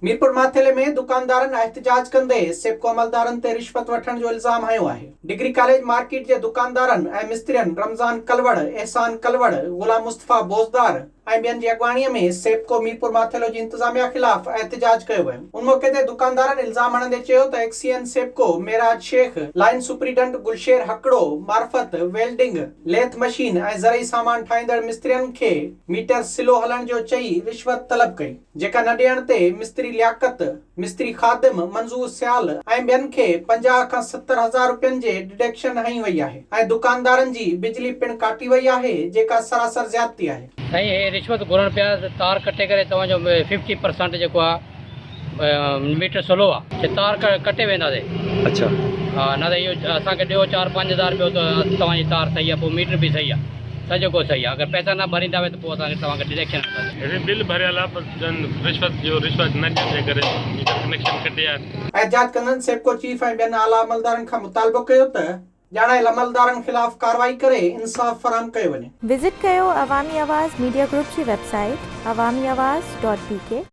मीरपुर माथेले में दुकानदारन एहतजाज कंदे सेबको अमलदारन ते रिश्वत वठण जो इल्जाम हयो आहे। डिग्री कॉलेज मार्केट जे दुकानदारन ऐं मिस्त्रियन रमजान कलवड़, एहसान कलवड़, गुलाम मुस्तफा बोजदार ऐं ॿियनि जी अॻवाणीअ में सेबको मीरपुर माथेलो जी इंतजामिया खिलाफ एहतजाज कयो वियो। उन मौके ते दुकानदारन इल्जाम हणंदे चयो त XEN SEPCO Meraj Shaikh, line superintendent Gulsher Hakro, मार्फत वेल्डिंग, लेथ मशीन ऐं ज़रई सामान ठाहींदड़ मिस्त्रियन खे मीटर सिलो हलण जो चई रिश्वत तलब कई, जेका न ॾियण ते मिस्त्री लियाकत, मिस्त्री खादिम मंजूर सियाल ऐं ॿियनि खे 50 खां 70 हज़ार रुपयनि जे डिडक्शन हई वई आहे ऐं दुकानदारनि जी बिजली पिण काटी वई आहे, जेका सरासर ज्यादती आहे। साईं हे रिश्वत घुरण पिया, तार कटे करे तव्हांजो 50% जेको आहे मीटर स्लो आहे, तार कटे वेंदासीं। अच्छा, हा, न त इहो असांखे ॾियो 4-5 हज़ार रुपयो त तव्हांजी तार सही आहे, पोइ मीटर बि सही आहे, सॼो को सही आहे। अगरि पैसा न भरींदा त पोइ असांखे तव्हांखे डिडक्शन कंदासीं। बिल भरियल आहे पर रिश्वत न ॾियण जे करे कनेक्शन कटे आहे। एहतजाज कंदड़ सेबको चीफ ऐं ॿियनि आला अमलदारनि खां मुतालबो कयो त ॼाणायल अमलदारनि खिलाफ कार्रवाई करे इंसाफ़ फराहम कयो वञे। विजिट कयो अवामी आवाज़ मीडिया ग्रुप जी वेबसाइट awamiawaz.pk।